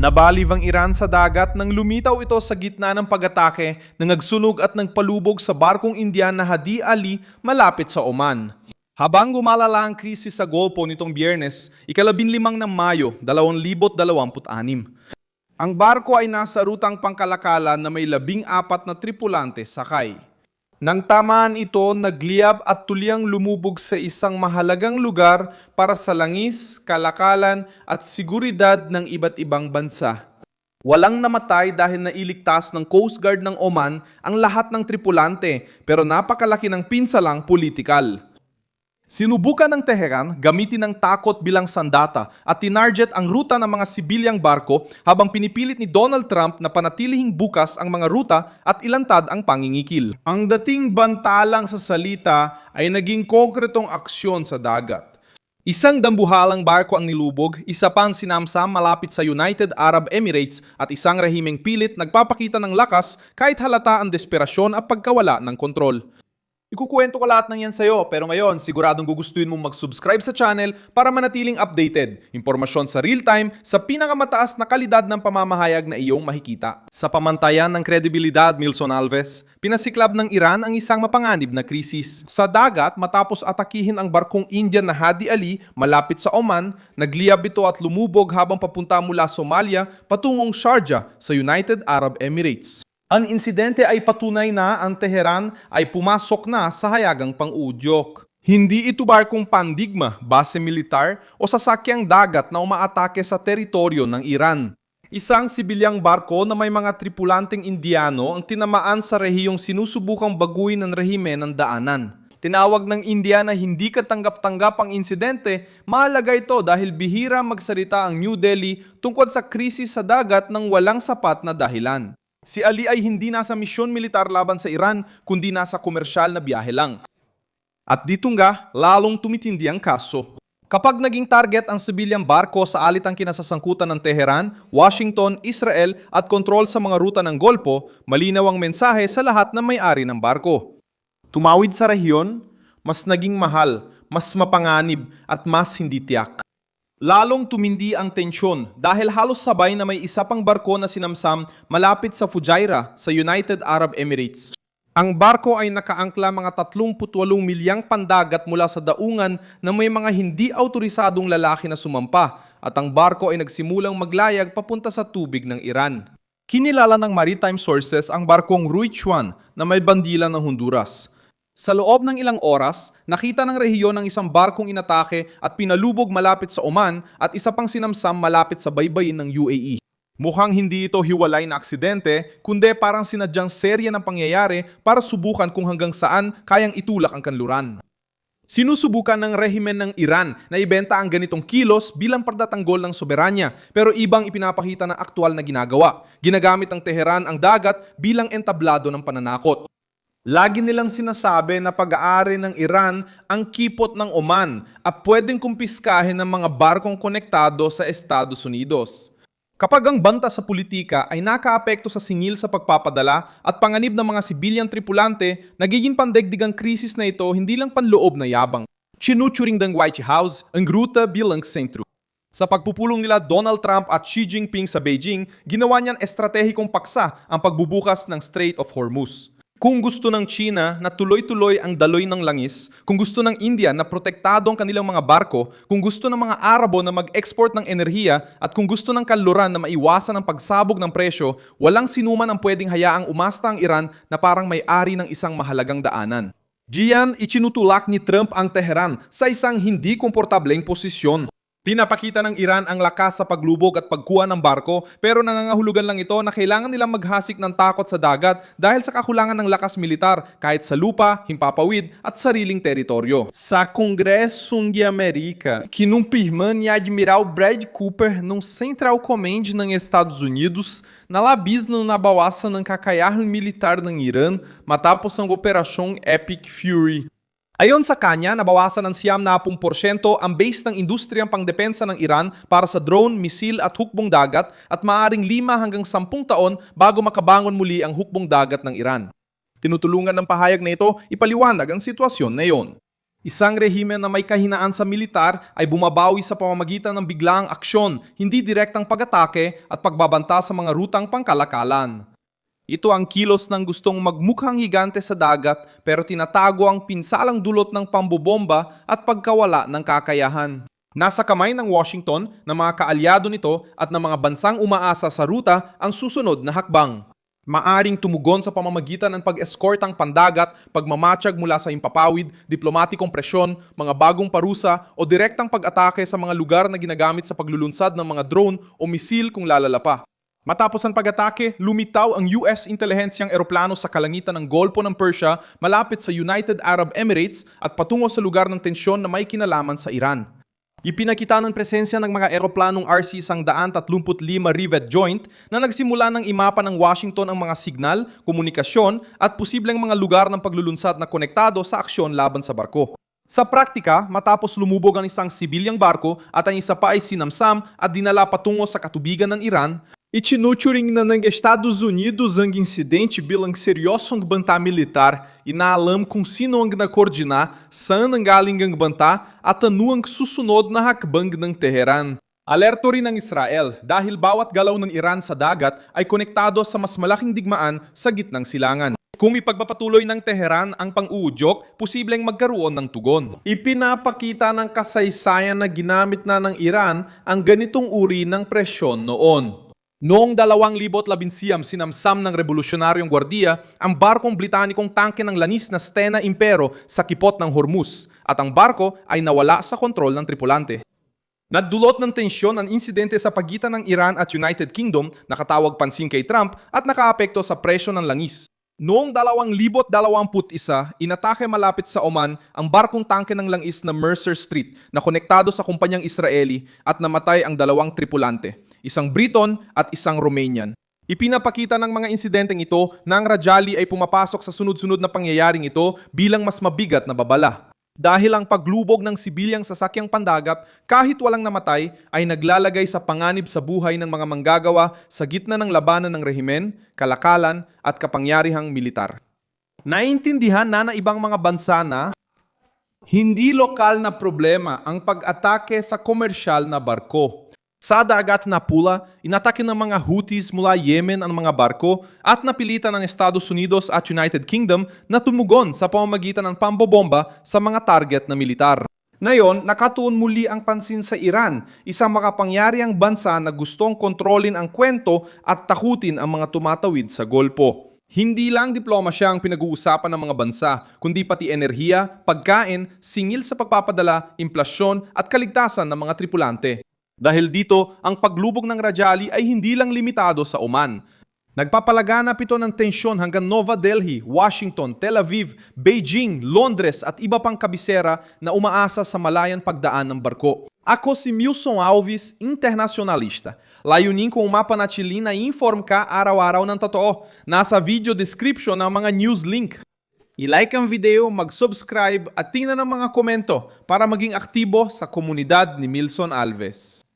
Nabalib ang Iran sa dagat nang lumitaw ito sa gitna ng pag-atake na nagsunog at nagpalubog sa barkong Indian na Hadi Ali malapit sa Oman. Habang gumalala ang krisis sa Golpo nitong Biyernes, ika-15 ng Mayo, 2026. Ang barko ay nasa rutang pangkalakalan na may 14 na tripulante sakay. Nang tamaan ito, nagliyab at tulyang lumubog sa isang mahalagang lugar para sa langis, kalakalan at seguridad ng iba't ibang bansa. Walang namatay dahil nailigtas ng Coast Guard ng Oman ang lahat ng tripulante, pero napakalaki ng pinsalang politikal. Sinubukan ng Tehran gamitin ang takot bilang sandata at tinarget ang ruta ng mga sibilyang barko habang pinipilit ni Donald Trump na panatilihing bukas ang mga ruta at ilantad ang pangingikil. Ang dating bantalang sa salita ay naging konkretong aksyon sa dagat. Isang dambuhalang barko ang nilubog, isa pang sinamsam malapit sa United Arab Emirates at isang rehimeng pilit nagpapakita ng lakas kahit halata ang desperasyon at pagkawala ng kontrol. Ikukuwento ko lahat ng yan sa'yo, pero ngayon siguradong gugustuhin mong mag-subscribe sa channel para manatiling updated. Impormasyon sa real-time sa pinakamataas na kalidad ng pamamahayag na iyong makikita. Sa pamantayan ng kredibilidad, Milson Alves, pinasiklab ng Iran ang isang mapanganib na krisis. Sa dagat, matapos atakihin ang barkong Indian na Hadi Ali malapit sa Oman, nagliyab ito at lumubog habang papunta mula Somalia patungong Sharjah sa United Arab Emirates. Ang insidente ay patunay na ang Tehran ay pumasok na sa hayagang pang-udyok. Hindi ito barkong pandigma, base militar o sasakyang dagat na umaatake sa teritoryo ng Iran. Isang sibilyang barko na may mga tripulanteng Indiano ang tinamaan sa rehiyong sinusubukang baguhin ng rehime ng daanan. Tinawag ng India na hindi katanggap-tanggap ang insidente, mahalaga ito dahil bihira magsalita ang New Delhi tungkol sa krisis sa dagat ng walang sapat na dahilan. Si Ali ay hindi nasa misyon militar laban sa Iran, kundi nasa komersyal na biyahe lang. At dito nga, lalong tumitindi ang kaso. Kapag naging target ang sibilyang barko sa alitang kinasasangkutan ng Tehran, Washington, Israel at kontrol sa mga ruta ng Golpo, malinaw ang mensahe sa lahat na may-ari ng barko. Tumawid sa rehiyon, mas naging mahal, mas mapanganib at mas hindi tiyak. Lalong tumindi ang tensyon dahil halos sabay na may isa pang barko na sinamsam malapit sa Fujairah sa United Arab Emirates. Ang barko ay nakaangkla mga 38 milyang pandagat mula sa daungan na may mga hindi autorisadong lalaki na sumampa at ang barko ay nagsimulang maglayag papunta sa tubig ng Iran. Kinilala ng maritime sources ang barkong Ruichuan na may bandila ng Honduras. Sa loob ng ilang oras, nakita ng rehiyon ng isang barkong inatake at pinalubog malapit sa Oman at isa pang sinamsam malapit sa baybayin ng UAE. Mukhang hindi ito hiwalay na aksidente, kundi parang sinadyang serye ng pangyayari para subukan kung hanggang saan kayang itulak ang kanluran. Sinusubukan ng rehimen ng Iran na ibenta ang ganitong kilos bilang pagtatanggol ng soberanya, pero ibang ipinapakita ng aktual na ginagawa. Ginagamit ng Tehran ang dagat bilang entablado ng pananakot. Lagi nilang sinasabi na pag-aari ng Iran ang kipot ng Oman at pwedeng kumpiskahin ng mga barkong konektado sa Estados Unidos. Kapag ang banta sa politika ay nakaapekto sa singil sa pagpapadala at panganib ng mga sibilyang tripulante, nagiging pandaigdig ang krisis na ito hindi lang panloob na yabang. Chinuturing ng White House ang gruta bilang sentro. Sa pagpupulong nila Donald Trump at Xi Jinping sa Beijing, ginawa niyan estratehikong paksa ang pagbubukas ng Strait of Hormuz. Kung gusto ng China na tuloy-tuloy ang daloy ng langis, kung gusto ng India na protektado ang kanilang mga barko, kung gusto ng mga Arabo na mag-export ng enerhiya, at kung gusto ng kanluran na maiwasan ang pagsabog ng presyo, walang sinuman ang pwedeng hayaang umasta ang Iran na parang may-ari ng isang mahalagang daanan. Diyan, itinutulak ni Trump ang Tehran sa isang hindi komportableng posisyon. Pinapakita ng Iran ang lakas sa paglubog at pagkuha ng barko, pero nangangahulugan lang ito na kailangan nilang maghasik ng takot sa dagat dahil sa kakulangan ng lakas militar kahit sa lupa, himpapawid at sariling teritoryo. Sa Congresso de América, kinumpirman ni Admiral Brad Cooper nung Central Command ng Estados Unidos na labis na nabawasan ng kakayahan militar ng Iran matapos ang Operasyong Epic Fury. Ayon sa kanya, nabawasan ng 70% ang base ng industriyang pangdepensa ng Iran para sa drone, misil at hukbong dagat at maaaring 5 hanggang 10 taon bago makabangon muli ang hukbong dagat ng Iran. Tinutulungan ng pahayag na ito ipaliwanag ang sitwasyon na iyon. Isang rehimen na may kahinaan sa militar ay bumabawi sa pamamagitan ng biglaang aksyon, hindi direktang pag-atake at pagbabanta sa mga rutang pangkalakalan. Ito ang kilos ng gustong magmukhang higante sa dagat pero tinatago ang pinsalang dulot ng pambobomba at pagkawala ng kakayahan. Nasa kamay ng Washington, ng mga kaalyado nito at ng mga bansang umaasa sa ruta ang susunod na hakbang. Maaring tumugon sa pamamagitan ng pag-escort ang pandagat, pagmamatsyag mula sa himpapawid, diplomatikong presyon, mga bagong parusa o direktang pag-atake sa mga lugar na ginagamit sa paglulunsad ng mga drone o misil kung lalala pa. Matapos ang pag-atake, lumitaw ang US intelihensyang eroplano sa kalangitan ng Golpo ng Persia malapit sa United Arab Emirates at patungo sa lugar ng tensyon na may kinalaman sa Iran. Ipinakita ng presensya ng mga eroplanong RC-135 Rivet Joint na nagsimula ng imapa ng Washington ang mga signal, komunikasyon at posibleng mga lugar ng paglulunsad na konektado sa aksyon laban sa barko. Sa praktika, matapos lumubog ang isang sibilyang barko at ang isa pa ay sinamsam at dinala patungo sa katubigan ng Iran, itinuturing na ng Estados Unidos ang insidente bilang seryosong banta militar, inaalam kung sino ang nakoordina, saan ang galing ang banta at ano ang susunod na hakbang ng Teheran. Alerto rin ng Israel dahil bawat galaw ng Iran sa dagat ay konektado sa mas malaking digmaan sa gitnang silangan. Kung ipagpapatuloy ng Teheran ang pang-uudyok, posibleng magkaroon ng tugon. Ipinapakita ng kasaysayan na ginamit na ng Iran ang ganitong uri ng presyon noon. Noong 2019, sinamsam ng Revolusyonaryong Gwardiya ang barkong Britanikong tangke ng lanis na Stena Impero sa kipot ng Hormuz at ang barko ay nawala sa kontrol ng tripulante. Nagdulot ng tensyon ang insidente sa pagitan ng Iran at United Kingdom, nakatawag pansin kay Trump at nakaapekto sa presyo ng langis. Noong 2021, inatake malapit sa Oman ang barkong tangke ng langis na Mercer Street na konektado sa kumpanyang Israeli at namatay ang 2 tripulante, isang Briton at isang Romanian. Ipinapakita ng mga insidenteng ito na ang Rajali ay pumapasok sa sunod-sunod na pangyayaring ito bilang mas mabigat na babala. Dahil ang paglubog ng sibilyang sasakyang pandagat kahit walang namatay ay naglalagay sa panganib sa buhay ng mga manggagawa sa gitna ng labanan ng rehimen, kalakalan at kapangyarihang militar. Naintindihan na ibang mga bansa na hindi lokal na problema ang pag-atake sa komersyal na barko. Sa dagat na Pula, inatake ng mga Houthis mula Yemen ang mga barko at napilitan ng Estados Unidos at United Kingdom na tumugon sa pamamagitan ng pambobomba sa mga target na militar. Ngayon, nakatuon muli ang pansin sa Iran, isang makapangyarihang bansa na gustong kontrolin ang kwento at takutin ang mga tumatawid sa Golpo. Hindi lang diplomasya ang pinag-uusapan ng mga bansa, kundi pati enerhiya, pagkain, singil sa pagpapadala, inflasyon at kaligtasan ng mga tripulante. Dahil dito, ang paglubog ng Rajali ay hindi lang limitado sa Oman. Nagpapalaganap ito ng tensyon hanggang Nova Delhi, Washington, Tel Aviv, Beijing, Londres at iba pang kabisera na umaasa sa malayan pagdaan ng barko. Ako si Milson Alves, internacionalista. Layunin ko umapa na Chile na inform ka araw-araw ng totoo. Nasa video description ang mga news link. I-like ang video, mag-subscribe at tingnan ang mga komento para maging aktibo sa komunidad ni Milson Alves.